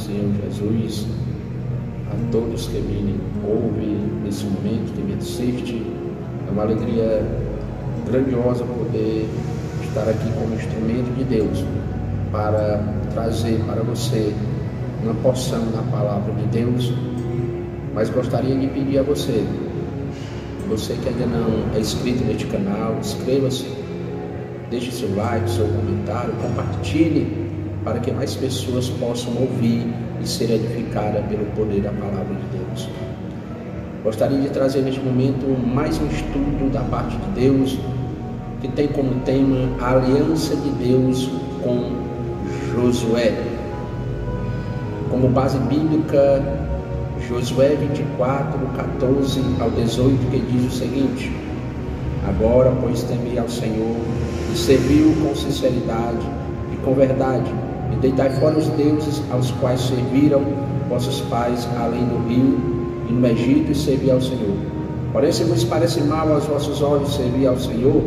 Senhor Jesus, a todos que me ouvem nesse momento, que me assistem. É uma alegria grandiosa poder estar aqui como instrumento de Deus para trazer para você uma porção da palavra de Deus. Mas gostaria de pedir a você que ainda não é inscrito neste canal, inscreva-se, deixe seu like, seu comentário, compartilhe para que mais pessoas possam ouvir e ser edificadas pelo poder da palavra de Deus. Gostaria de trazer neste momento mais um estudo da parte de Deus, que tem como tema a aliança de Deus com Josué. Como base bíblica, Josué 24, 14 ao 18, que diz o seguinte: agora, pois, temei ao Senhor e serviu com sinceridade e com verdade, e deitai fora os deuses aos quais serviram vossos pais além do rio e no Egito, e servi ao Senhor. Porém, se vos parece mal aos vossos olhos servir ao Senhor,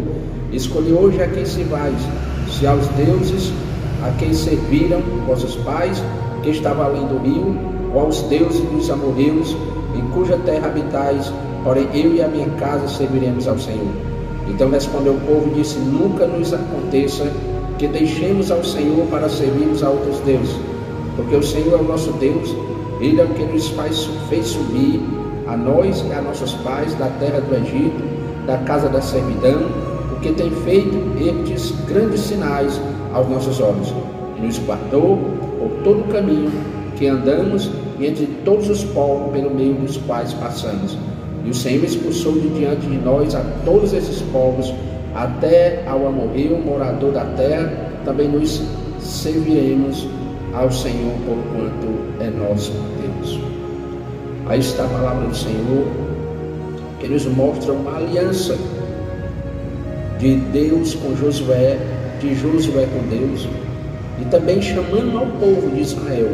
escolhi hoje a quem servais, se aos deuses a quem serviram vossos pais, que estava além do rio, ou aos deuses dos amorreus, em cuja terra habitais, porém eu e a minha casa serviremos ao Senhor. Então respondeu o povo e disse: nunca nos aconteça que deixemos ao Senhor para servirmos a outros deuses, porque o Senhor é o nosso Deus, Ele é o que nos fez subir, a nós e a nossos pais, da terra do Egito, da casa da servidão, o que tem feito estes grandes sinais aos nossos olhos, e nos guardou por todo o caminho que andamos e entre todos os povos pelo meio dos quais passamos. E o Senhor expulsou de diante de nós a todos esses povos, até ao amorreu, morador da terra. Também nos serviremos ao Senhor, porquanto é nosso Deus. Aí está a palavra do Senhor, que nos mostra uma aliança de Deus com Josué, de Josué com Deus, e também chamando ao povo de Israel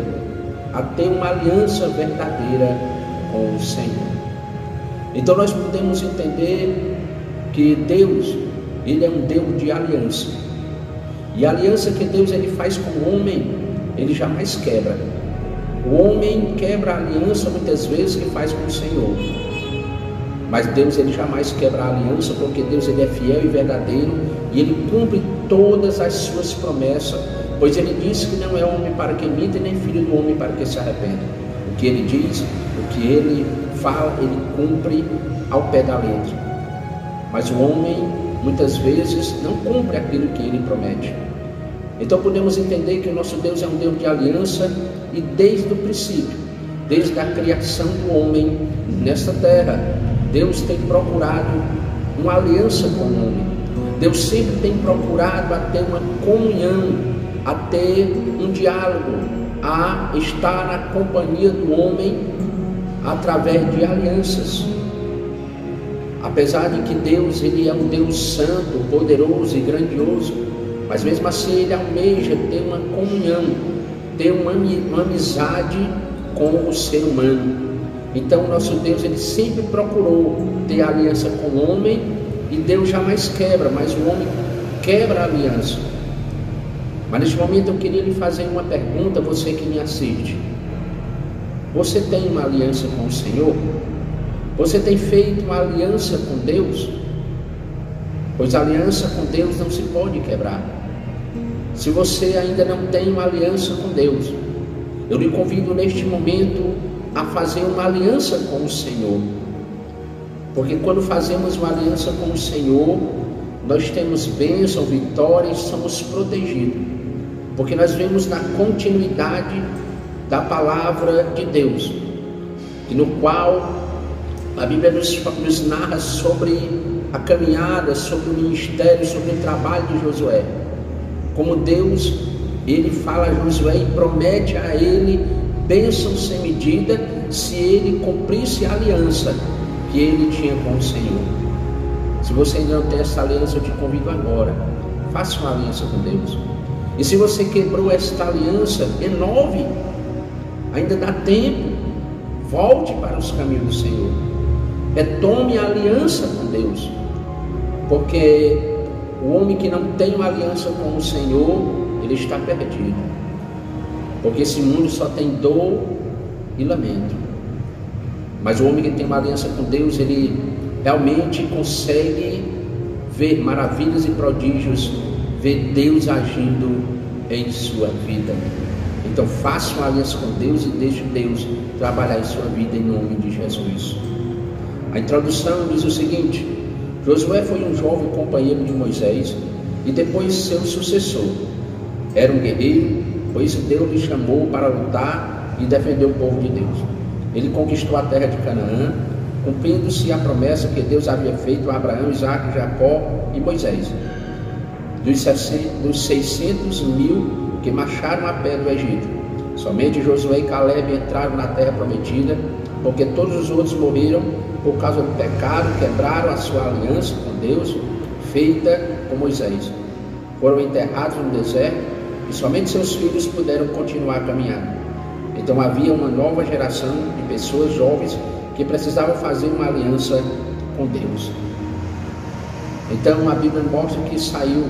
a ter uma aliança verdadeira com o Senhor. Então nós podemos entender que Deus, Ele é um Deus de aliança. E a aliança que Deus ele faz com o homem, Ele jamais quebra. O homem quebra a aliança muitas vezes que faz com o Senhor. Mas Deus ele jamais quebra a aliança, porque Deus ele é fiel e verdadeiro, e Ele cumpre todas as suas promessas. Pois Ele disse que não é homem para que minta, nem filho do homem para que se arrependa. O que Ele diz, o que Ele fala, Ele cumpre ao pé da letra. Mas o homem, muitas vezes, não cumpre aquilo que Ele promete. Então podemos entender que o nosso Deus é um Deus de aliança, e desde o princípio, desde a criação do homem nesta terra, Deus tem procurado uma aliança com o homem. Deus sempre tem procurado a ter uma comunhão, a ter um diálogo, a estar na companhia do homem através de alianças. Apesar de que Deus ele é um Deus santo, poderoso e grandioso, mas mesmo assim Ele almeja ter uma comunhão, ter uma amizade com o ser humano. Então o nosso Deus ele sempre procurou ter aliança com o homem, e Deus jamais quebra, mas o homem quebra a aliança. Mas neste momento eu queria lhe fazer uma pergunta, você que me assiste. Você tem uma aliança com o Senhor? Você tem feito uma aliança com Deus? Pois a aliança com Deus não se pode quebrar. Se você ainda não tem uma aliança com Deus, eu lhe convido neste momento a fazer uma aliança com o Senhor. Porque quando fazemos uma aliança com o Senhor, nós temos bênção, vitória e somos protegidos. Porque nós vemos na continuidade da palavra de Deus, no qual a Bíblia nos narra sobre a caminhada, sobre o ministério, sobre o trabalho de Josué. Como Deus, Ele fala a Josué e promete a ele bênção sem medida, se ele cumprisse a aliança que ele tinha com o Senhor. Se você ainda não tem essa aliança, eu te convido agora, faça uma aliança com Deus. E se você quebrou esta aliança, renove, ainda dá tempo, volte para os caminhos do Senhor, retome a aliança com Deus, porque o homem que não tem uma aliança com o Senhor, ele está perdido. porque esse mundo só tem dor e lamento. Mas o homem que tem uma aliança com Deus, ele realmente consegue ver maravilhas e prodígios, ver Deus agindo em sua vida. Então faça uma aliança com Deus e deixe Deus trabalhar em sua vida em nome de Jesus. A introdução diz o seguinte: Josué foi um jovem companheiro de Moisés e depois seu sucessor. Era um guerreiro, pois Deus lhe chamou para lutar e defender o povo de Deus. Ele conquistou a terra de Canaã, cumprindo-se a promessa que Deus havia feito a Abraão, Isaque, Jacó e Moisés. Dos 600 mil que marcharam a pé do Egito, somente Josué e Caleb entraram na terra prometida, porque todos os outros morreram por causa do pecado, quebraram a sua aliança com Deus, feita com Moisés. Foram enterrados no deserto e somente seus filhos puderam continuar caminhando. Então havia uma nova geração de pessoas jovens que precisavam fazer uma aliança com Deus. Então a Bíblia mostra que saiu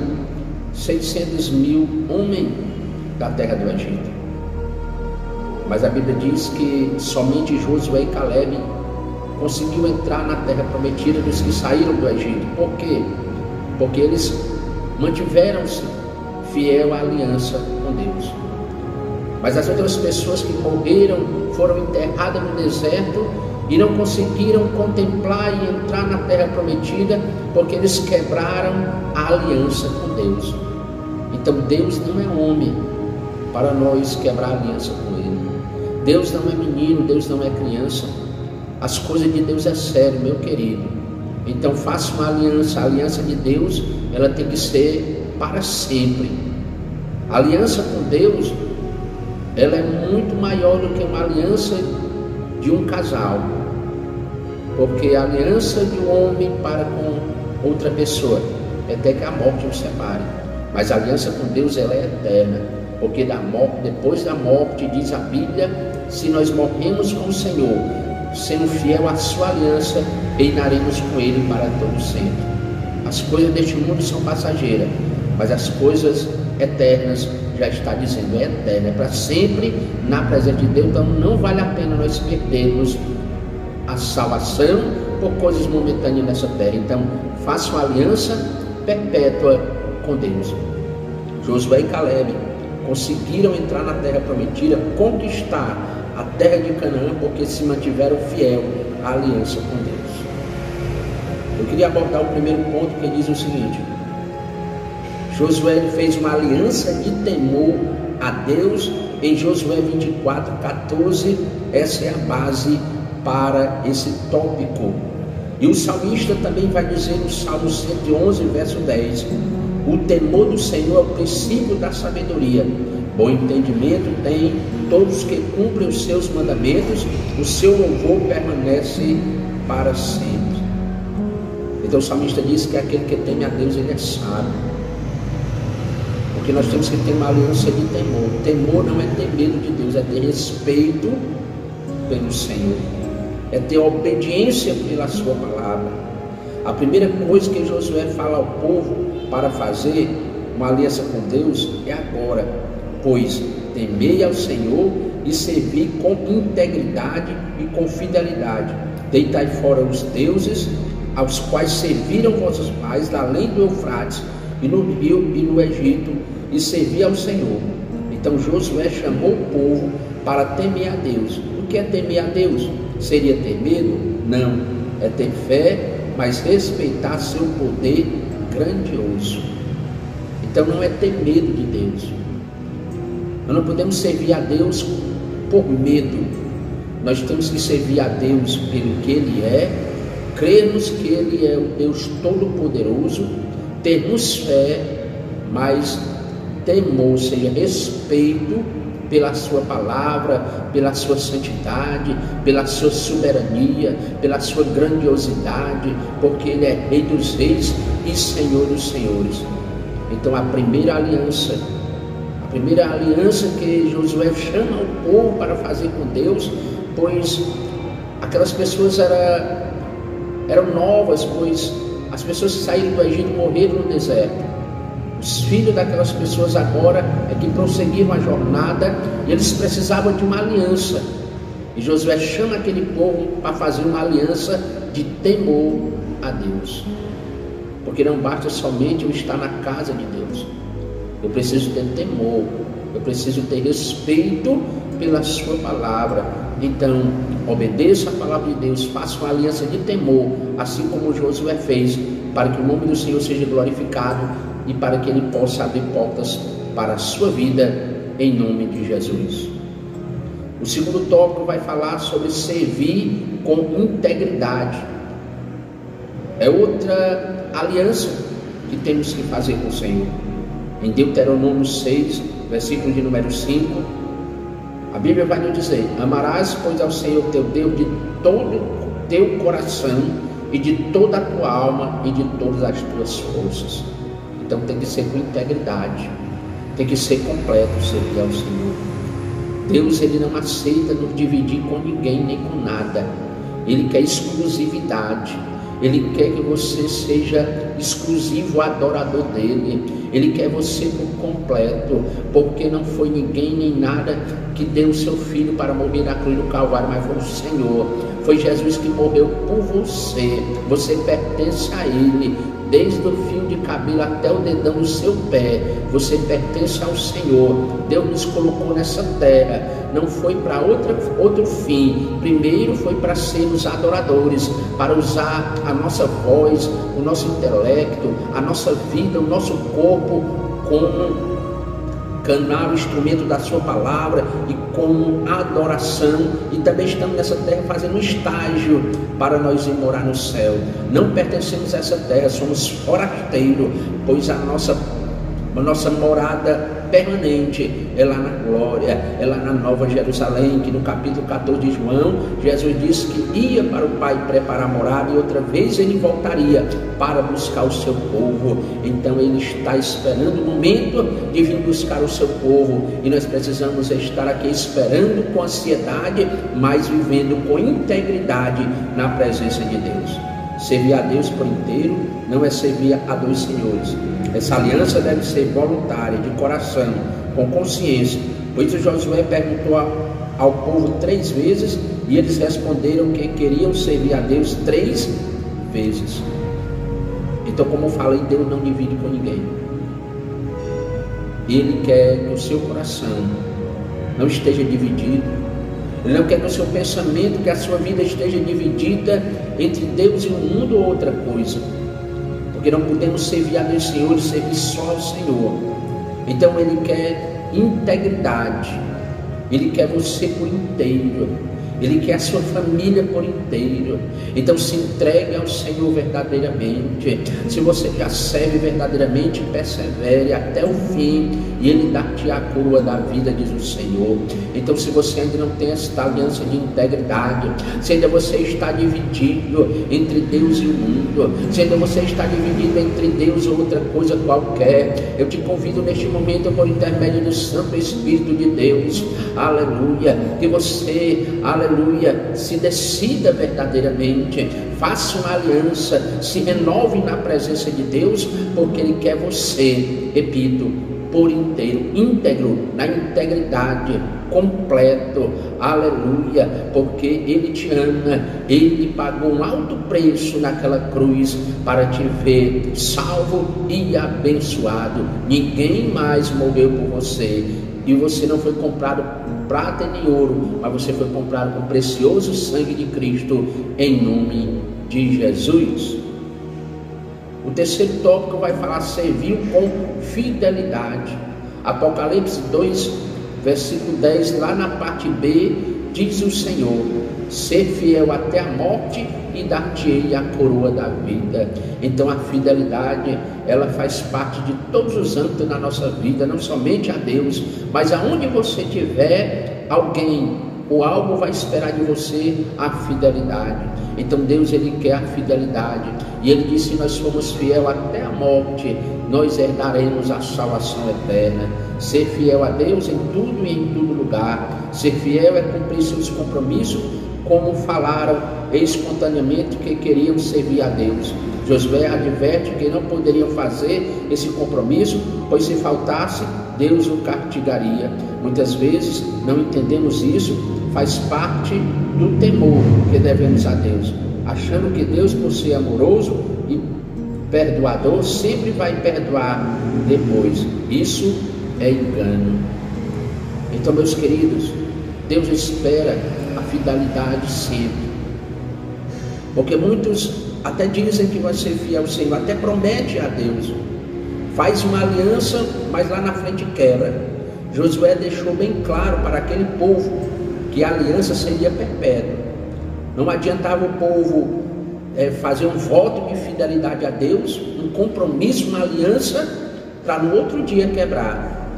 600 mil homens da terra do Egito. Mas a Bíblia diz que somente Josué e Caleb conseguiu entrar na terra prometida dos que saíram do Egito. Por quê? Porque eles mantiveram-se fiel à aliança com Deus. Mas as outras pessoas que morreram foram enterradas no deserto e não conseguiram contemplar e entrar na terra prometida porque eles quebraram a aliança com Deus. Então Deus não é homem para nós quebrar a aliança com Ele. Deus não é menino, Deus não é criança. As coisas de Deus é sério, meu querido. Então faça uma aliança. A aliança de Deus, ela tem que ser para sempre. A aliança com Deus, ela é muito maior do que uma aliança de um casal. Porque a aliança de um homem para com outra pessoa é até que a morte os separe. Mas a aliança com Deus, ela é eterna. Porque depois da morte, diz a Bíblia, se nós morremos com o Senhor, sendo fiel à sua aliança, reinaremos com Ele para todo sempre. As coisas deste mundo são passageiras, mas as coisas eternas, já está dizendo, é eterna, é para sempre na presença de Deus. Então não vale a pena nós perdermos a salvação por coisas momentâneas nessa terra. Então faça uma aliança perpétua com Deus. Josué e Caleb conseguiram entrar na terra prometida, conquistar a terra de Canaã, porque se mantiveram fiel à aliança com Deus. Eu queria abordar o primeiro ponto, que diz o seguinte: Josué fez uma aliança de temor a Deus em Josué 24:14. Essa é a base para esse tópico. E o salmista também vai dizer no Salmo 111, verso 10: o temor do Senhor é o princípio da sabedoria. Bom entendimento tem todos que cumprem os seus mandamentos, o seu louvor permanece para sempre. Então o salmista diz que aquele que teme a Deus, ele é sábio. Porque nós temos que ter uma aliança de temor. Temor não é ter medo de Deus, é ter respeito pelo Senhor, é ter obediência pela sua palavra. A primeira coisa que Josué fala ao povo para fazer uma aliança com Deus é agora: pois temei ao Senhor e servi com integridade e com fidelidade. Deitai fora os deuses aos quais serviram vossos pais, além do Eufrates e no rio e no Egito, e servi ao Senhor. Então Josué chamou o povo para temer a Deus. O que é temer a Deus? Seria ter medo? Não, é ter fé, mas respeitar seu poder grandioso. Então não é ter medo de Deus. Nós não podemos servir a Deus por medo. Nós temos que servir a Deus pelo que Ele é, crermos que Ele é o Deus Todo-Poderoso, termos fé, mas temor, ou seja, respeito pela sua palavra, pela sua santidade, pela sua soberania, pela sua grandiosidade, porque Ele é Rei dos Reis e Senhor dos Senhores. Então a primeira aliança que Josué chama o povo para fazer com Deus, pois aquelas pessoas eram novas, pois as pessoas que saíram do Egito morreram no deserto. Os filhos daquelas pessoas agora é que prosseguiram a jornada e eles precisavam de uma aliança. E Josué chama aquele povo para fazer uma aliança de temor a Deus. Porque não basta somente eu estar na casa de Deus. Eu preciso ter temor, eu preciso ter respeito pela sua palavra. Então, obedeça a palavra de Deus, faça uma aliança de temor, assim como Josué fez, para que o nome do Senhor seja glorificado e para que Ele possa abrir portas para a sua vida, em nome de Jesus. O segundo tópico vai falar sobre servir com integridade. É outra aliança que temos que fazer com o Senhor. Em Deuteronômio 6, versículo de número 5, a Bíblia vai nos dizer: amarás, pois, ao Senhor teu Deus de todo o teu coração e de toda a tua alma e de todas as tuas forças. Então tem que ser com integridade, tem que ser completo, servir ao Senhor. Deus, Ele não aceita nos dividir com ninguém nem com nada. Ele quer exclusividade. Ele quer que você seja exclusivo adorador dele. Ele quer você por completo, porque não foi ninguém nem nada que deu o seu filho para morrer na cruz do Calvário, mas foi o Senhor. Foi Jesus que morreu por você. Você pertence a Ele, desde o fio de cabelo até o dedão do seu pé. Você pertence ao Senhor. Deus nos colocou nessa terra, não foi para outro fim. Primeiro foi para sermos adoradores, para usar a nossa voz, o nosso intelecto, a nossa vida, o nosso corpo como canal, instrumento da sua palavra e como adoração. E também estamos nessa terra fazendo um estágio para nós ir morar no céu. Não pertencemos a essa terra, somos forasteiros, pois a nossa morada permanente é lá na glória, é lá na Nova Jerusalém, que no capítulo 14 de João, Jesus disse que ia para o Pai preparar morada e outra vez Ele voltaria para buscar o seu povo. Então Ele está esperando o momento de vir buscar o seu povo, e nós precisamos estar aqui esperando com ansiedade, mas vivendo com integridade na presença de Deus. Servir a Deus por inteiro não é servir a dois senhores. Essa aliança deve ser voluntária, de coração, com consciência. Pois o Josué perguntou ao povo 3 vezes e eles responderam que queriam servir a Deus 3 vezes. Então, como eu falei, Deus não divide com ninguém. Ele quer que o seu coração não esteja dividido. Ele não quer que o seu pensamento, que a sua vida esteja dividida entre Deus e o mundo ou outra coisa. Porque não podemos servir a Deus, Senhor, e servir só ao Senhor. Então Ele quer integridade. Ele quer você por inteiro. Ele quer a sua família por inteiro. Então se entregue ao Senhor verdadeiramente. Se você já serve verdadeiramente, persevere até o fim, e Ele dá-te a coroa da vida, diz o Senhor. Então se você ainda não tem esta aliança de integridade, se ainda você está dividido entre Deus e o mundo, se ainda você está dividido entre Deus e outra coisa qualquer, eu te convido neste momento, por intermédio do Santo Espírito de Deus, aleluia, que você, aleluia, se decida verdadeiramente, faça uma aliança, se renove na presença de Deus, porque Ele quer você, repito, por inteiro, íntegro, na integridade, completo, aleluia, porque Ele te ama, Ele pagou um alto preço naquela cruz para te ver salvo e abençoado. Ninguém mais morreu por você, e você não foi comprado com prata e nem ouro, mas você foi comprado com o precioso sangue de Cristo, em nome de Jesus. O terceiro tópico vai falar servir com fidelidade. Apocalipse 2, versículo 10, lá na parte B, diz o Senhor: ser fiel até a morte e dar-te-ei a coroa da vida. Então a fidelidade, ela faz parte de todos os âmbitos da nossa vida, não somente a Deus, mas aonde você tiver, alguém ou algo vai esperar de você a fidelidade. Então Deus, Ele quer a fidelidade, e Ele disse: se nós formos fiel até a morte, nós herdaremos a salvação eterna. Ser fiel a Deus em tudo e em todo lugar. Ser fiel é cumprir seus compromissos, como falaram espontaneamente que queriam servir a Deus. Josué adverte que não poderiam fazer esse compromisso, pois se faltasse, Deus o castigaria. Muitas vezes não entendemos isso, faz parte do temor que devemos a Deus, achando que Deus, por ser amoroso e perdoador, sempre vai perdoar depois. Isso é engano. Então, meus queridos, Deus espera a fidelidade sempre, porque muitos até dizem que vai ser fiel ao Senhor, até promete a Deus, faz uma aliança, mas lá na frente quebra. Josué deixou bem claro para aquele povo que a aliança seria perpétua. Não adiantava o povo fazer um voto de fidelidade a Deus, um compromisso, uma aliança, para no outro dia quebrar.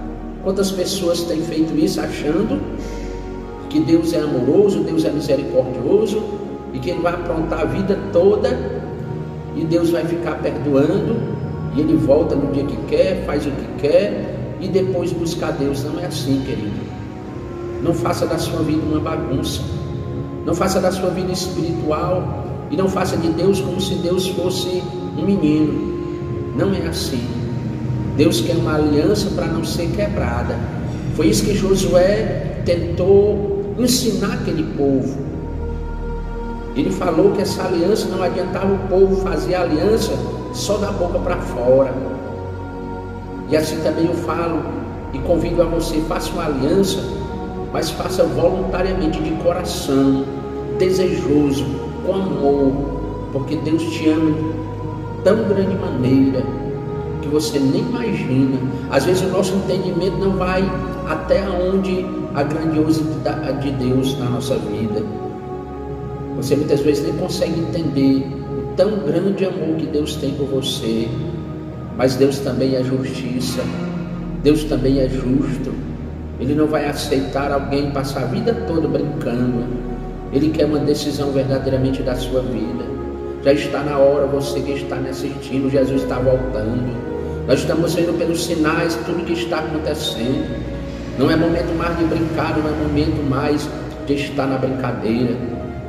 Quantas pessoas têm feito isso achando que Deus é amoroso, Deus é misericordioso e que Ele vai aprontar a vida toda e Deus vai ficar perdoando e Ele volta no dia que quer, faz o que quer e depois buscar Deus. Não é assim, querido. Não faça da sua vida uma bagunça, não faça da sua vida espiritual e não faça de Deus como se Deus fosse um menino. Não é assim. Deus quer uma aliança para não ser quebrada. Foi isso que Josué tentou ensinar aquele povo. Ele falou que essa aliança não adiantava o povo fazer a aliança só da boca para fora. E assim também eu falo e convido a você, faça uma aliança, mas faça voluntariamente, de coração, desejoso, com amor, porque Deus te ama de tão grande maneira que você nem imagina. Às vezes o nosso entendimento não vai até onde a grandiosidade de Deus na nossa vida. Você muitas vezes nem consegue entender o tão grande amor que Deus tem por você. Mas Deus também é justiça, Deus também é justo. Ele não vai aceitar alguém passar a vida toda brincando. Ele quer uma decisão verdadeiramente da sua vida. Já está na hora, você que está me assistindo, Jesus está voltando. Nós estamos vendo pelos sinais tudo que está acontecendo. Não é momento mais de brincar, não é momento mais de estar na brincadeira.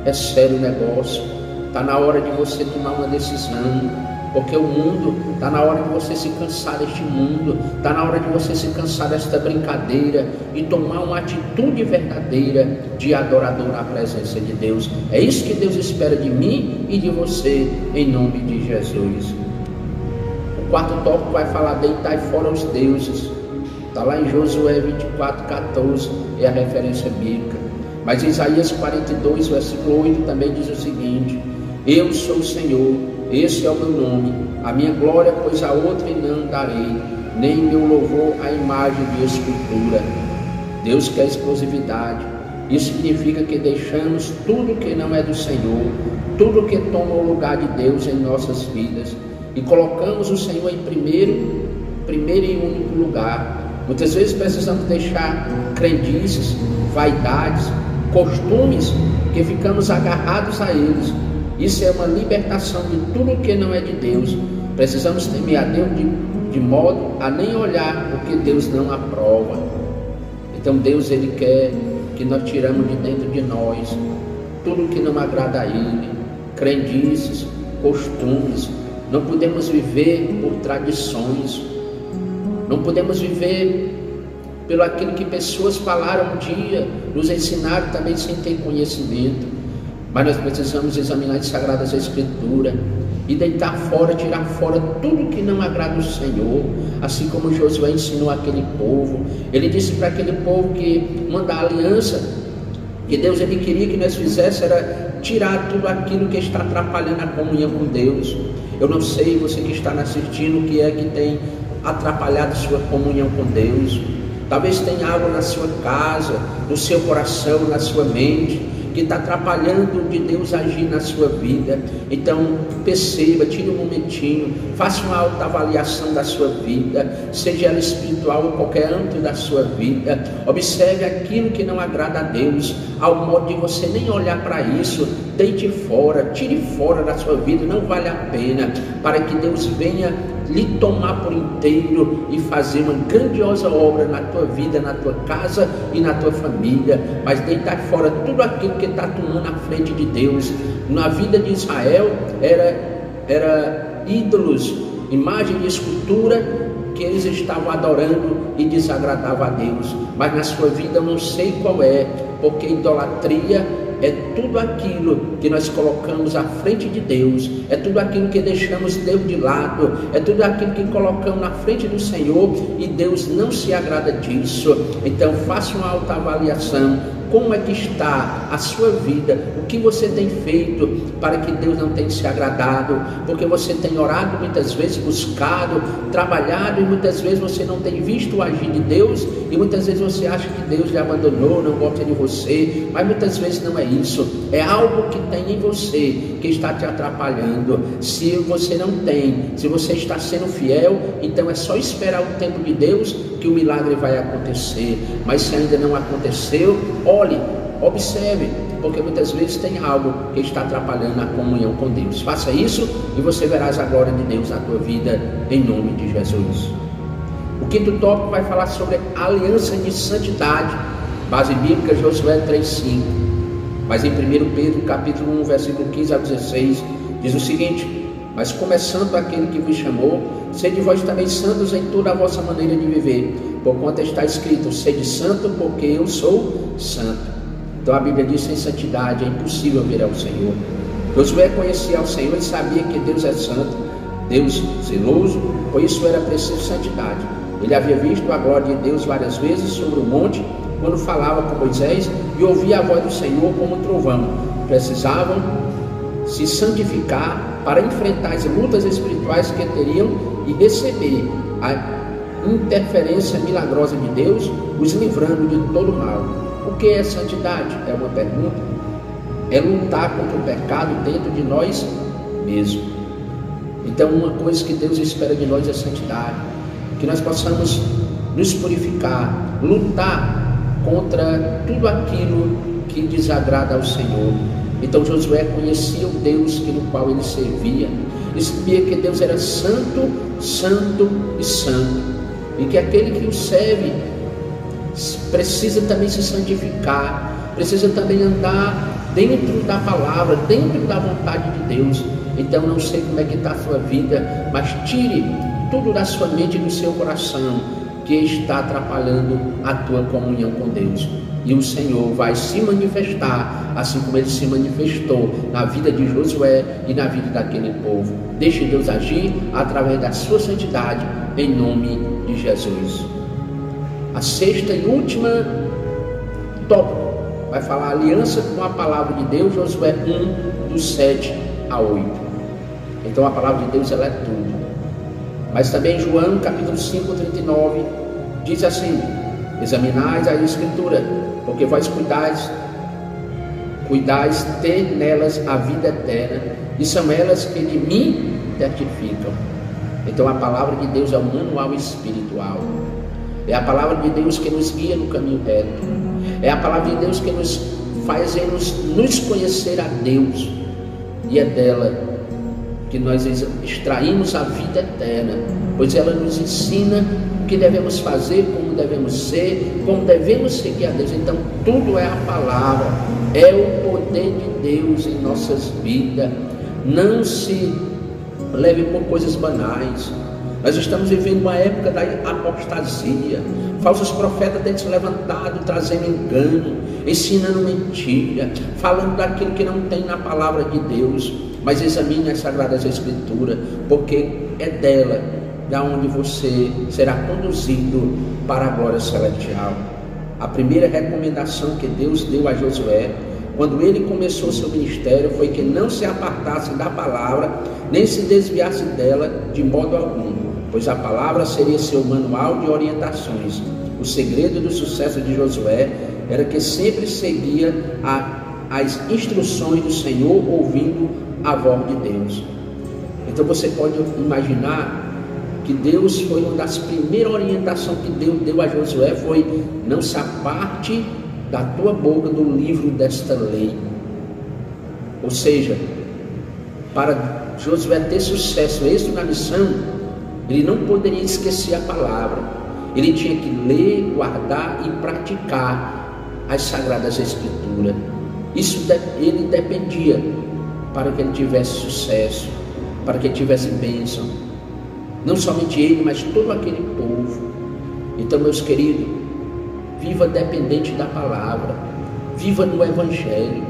É sério o negócio. Está na hora de você tomar uma decisão. Porque o mundo, está na hora de você se cansar deste mundo, está na hora de você se cansar desta brincadeira e tomar uma atitude verdadeira de adorador na presença de Deus. É isso que Deus espera de mim e de você, em nome de Jesus. O quarto tópico vai falar: deitai fora os deuses. Está lá em Josué 24:14, é a referência bíblica. Mas Isaías 42, versículo 8 também diz o seguinte: eu sou o Senhor, esse é o meu nome, a minha glória, pois a outra não darei, nem meu louvor à imagem de escultura. Deus quer exclusividade. Isso significa que deixamos tudo que não é do Senhor, tudo que toma o lugar de Deus em nossas vidas, e colocamos o Senhor em primeiro e único lugar. Muitas vezes precisamos deixar crendices, vaidades, costumes, que ficamos agarrados a eles. Isso é uma libertação de tudo que não é de Deus. Precisamos temer a Deus de modo a nem olhar o que Deus não aprova. Então Deus, Ele quer que nós tiramos de dentro de nós tudo que não agrada a Ele, crendices, costumes. Não podemos viver por tradições, não podemos viver pelo aquilo que pessoas falaram um dia, nos ensinaram também sem ter conhecimento. Mas nós precisamos examinar as Sagradas Escrituras e deitar fora, tirar fora tudo que não agrada ao Senhor, assim como Josué ensinou aquele povo. Ele disse para aquele povo que mandar aliança, que Deus, Ele queria que nós fizéssemos, era tirar tudo aquilo que está atrapalhando a comunhão com Deus. Eu não sei, você que está me assistindo, o que é que tem atrapalhado sua comunhão com Deus. Talvez tenha algo na sua casa, no seu coração, na sua mente, que está atrapalhando de Deus agir na sua vida. Então perceba, tire um momentinho, faça uma autoavaliação da sua vida, seja ela espiritual ou qualquer âmbito da sua vida. Observe aquilo que não agrada a Deus, ao modo de você nem olhar para isso. Deite fora, tire fora da sua vida, não vale a pena, para que Deus venha lhe tomar por inteiro e fazer uma grandiosa obra na tua vida, na tua casa e na tua família. Mas deitar fora tudo aquilo que está tomando na frente de Deus. Na vida de Israel era ídolos, imagem de escultura que eles estavam adorando e desagradava a Deus. Mas na sua vida eu não sei qual é, porque idolatria é tudo aquilo que nós colocamos à frente de Deus, é tudo aquilo que deixamos Deus de lado, é tudo aquilo que colocamos na frente do Senhor e Deus não se agrada disso. Então faça uma autoavaliação. Como é que está a sua vida? O que você tem feito para que Deus não tenha se agradado? Porque você tem orado muitas vezes, buscado, trabalhado, e muitas vezes você não tem visto o agir de Deus, e muitas vezes você acha que Deus lhe abandonou, não gosta de você, mas muitas vezes não é isso. É algo que tem em você que está te atrapalhando. Se você não tem, se você está sendo fiel, então é só esperar o tempo de Deus que o milagre vai acontecer. Mas se ainda não aconteceu, olhe, observe, porque muitas vezes tem algo que está atrapalhando a comunhão com Deus. Faça isso e você verás a glória de Deus na tua vida, em nome de Jesus. O quinto tópico vai falar sobre a aliança de santidade, base bíblica Josué 3:5. Mas em 1 Pedro capítulo 1, versículo 15 a 16, diz o seguinte: mas começando aquele que vos chamou, sede vós também santos em toda a vossa maneira de viver, porquanto está escrito: sede santo, porque eu sou santo. Então a Bíblia diz: sem santidade é impossível ver ao Senhor. Josué conhecia ao Senhor e sabia que Deus é santo, Deus zeloso, por isso era preciso santidade. Ele havia visto a glória de Deus várias vezes sobre o monte, quando falava com Moisés, e ouvia a voz do Senhor como um trovão. Precisavam se santificar para enfrentar as lutas espirituais que teriam e receber a interferência milagrosa de Deus, os livrando de todo mal. O que é santidade? É uma pergunta. É lutar contra o pecado dentro de nós mesmos. Então uma coisa que Deus espera de nós é santidade, que nós possamos nos purificar, lutar contra tudo aquilo que desagrada ao Senhor. Então Josué conhecia o Deus no qual ele servia, e sabia que Deus era santo, santo e santo, e que aquele que o serve precisa também se santificar, precisa também andar dentro da palavra, dentro da vontade de Deus. Então não sei como é que está a sua vida, mas tire tudo da sua mente e do seu coração que está atrapalhando a tua comunhão com Deus. E o Senhor vai se manifestar, assim como ele se manifestou na vida de Josué e na vida daquele povo. Deixe Deus agir através da sua santidade, em nome de Jesus. A sexta e última tópico vai falar aliança com a palavra de Deus, Josué 1, do 7 a 8. Então a palavra de Deus, ela é tudo. Mas também João capítulo 5, 39, diz assim: examinais a Escritura, porque vós cuidais ter nelas a vida eterna, e são elas que de mim testificam. Então a palavra de Deus é um manual espiritual. É a palavra de Deus que nos guia no caminho reto. É a palavra de Deus que nos faz nos conhecer a Deus. E é dela que nós extraímos a vida eterna, pois ela nos ensina o que devemos fazer, como devemos ser, como devemos seguir a Deus. Então tudo é a palavra, é o poder de Deus em nossas vidas. Não se leve por coisas banais. Nós estamos vivendo uma época da apostasia. Falsos profetas têm se levantado, trazendo engano, ensinando mentira, falando daquilo que não tem na palavra de Deus. Mas examine as Sagradas Escrituras, porque é dela da onde você será conduzido para a glória celestial. A primeira recomendação que Deus deu a Josué, quando ele começou seu ministério, foi que não se apartasse da palavra, nem se desviasse dela de modo algum, pois a palavra seria seu manual de orientações. O segredo do sucesso de Josué era que sempre seguia as instruções do Senhor, ouvindo a voz de Deus. Então você pode imaginar que Deus foi uma das primeiras orientações que Deus deu a Josué, foi: não se aparte da tua boca do livro desta lei. Ou seja, para Josué ter sucesso, êxito na missão, ele não poderia esquecer a palavra. Ele tinha que ler, guardar e praticar as Sagradas Escrituras. Isso ele dependia para que ele tivesse sucesso. para que tivesse bênção, não somente ele, mas todo aquele povo. Então, meus queridos, viva dependente da palavra, viva no Evangelho,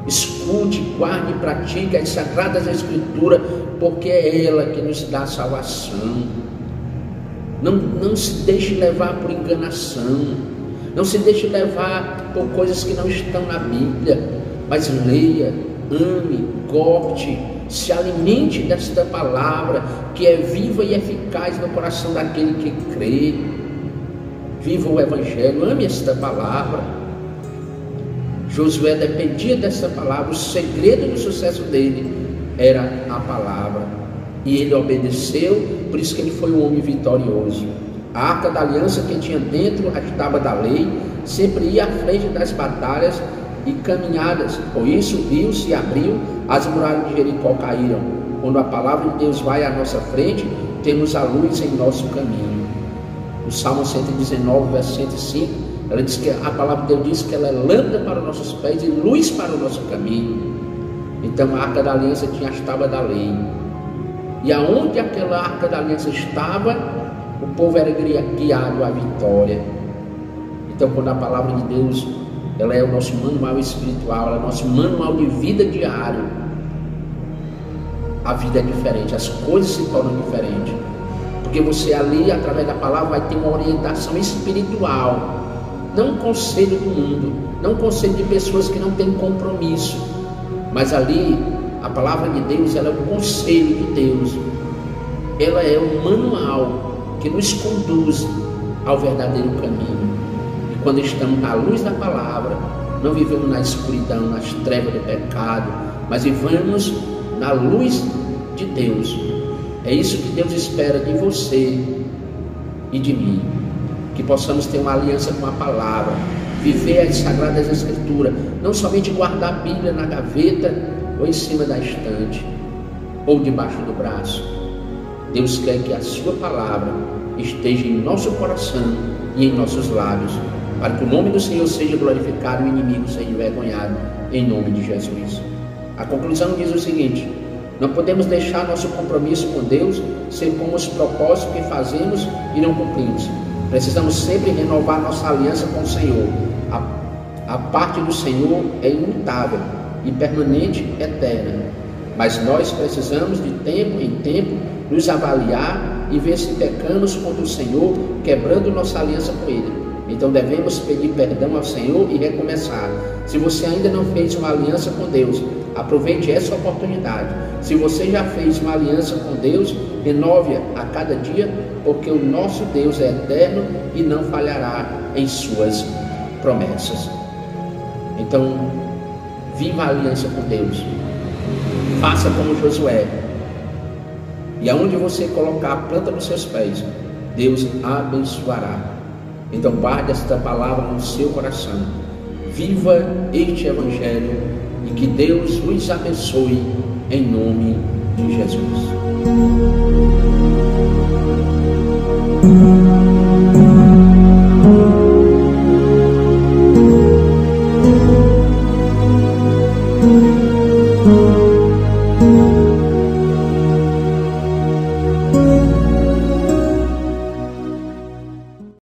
escute, guarde e pratique as sagradas escrituras, porque é ela que nos dá salvação. Não se deixe levar por enganação, não se deixe levar por coisas que não estão na Bíblia, mas leia, ame, goste, se alimente desta palavra que é viva e eficaz no coração daquele que crê. Viva o Evangelho, ame esta palavra. Josué dependia dessa palavra, o segredo do sucesso dele era a palavra, e ele obedeceu, por isso que ele foi um homem vitorioso. A arca da aliança que tinha dentro a tábua da lei sempre ia à frente das batalhas e caminhadas, por isso o rio se abriu, as muralhas de Jericó caíram. Quando a palavra de Deus vai à nossa frente, temos a luz em nosso caminho. O Salmo 119, verso 105, ela diz que a palavra de Deus diz que ela é lâmpada para os nossos pés e luz para o nosso caminho. Então a arca da aliança tinha as tábuas da lei, e aonde aquela arca da aliança estava, o povo era guiado à vitória. Então, quando a palavra de Deus, ela é o nosso manual espiritual, ela é o nosso manual de vida diário, a vida é diferente, as coisas se tornam diferentes, porque você ali, através da palavra, vai ter uma orientação espiritual, não um conselho do mundo, não um conselho de pessoas que não têm compromisso, mas ali a palavra de Deus, ela é o conselho de Deus, ela é o manual que nos conduz ao verdadeiro caminho. E quando estamos na luz da palavra, não vivemos na escuridão, nas trevas do pecado, mas vivemos na luz de Deus. É isso que Deus espera de você e de mim, que possamos ter uma aliança com a palavra, viver as sagradas escrituras, não somente guardar a Bíblia na gaveta ou em cima da estante ou debaixo do braço. Deus quer que a sua palavra esteja em nosso coração e em nossos lábios, para que o nome do Senhor seja glorificado e o inimigo seja envergonhado, em nome de Jesus. A conclusão diz o seguinte: não podemos deixar nosso compromisso com Deus ser como os propósitos que fazemos e não cumprimos. Precisamos sempre renovar nossa aliança com o Senhor. A parte do Senhor é imutável e permanente, eterna. Mas nós precisamos de tempo em tempo nos avaliar e ver se pecamos contra o Senhor, quebrando nossa aliança com Ele. Então devemos pedir perdão ao Senhor e recomeçar. Se você ainda não fez uma aliança com Deus, aproveite essa oportunidade. Se você já fez uma aliança com Deus, renove-a a cada dia, porque o nosso Deus é eterno e não falhará em suas promessas. Então, viva a aliança com Deus. Faça como Josué. E aonde você colocar a planta dos seus pés, Deus abençoará. Então guarde esta palavra no seu coração. Viva este Evangelho e que Deus os abençoe em nome de Jesus.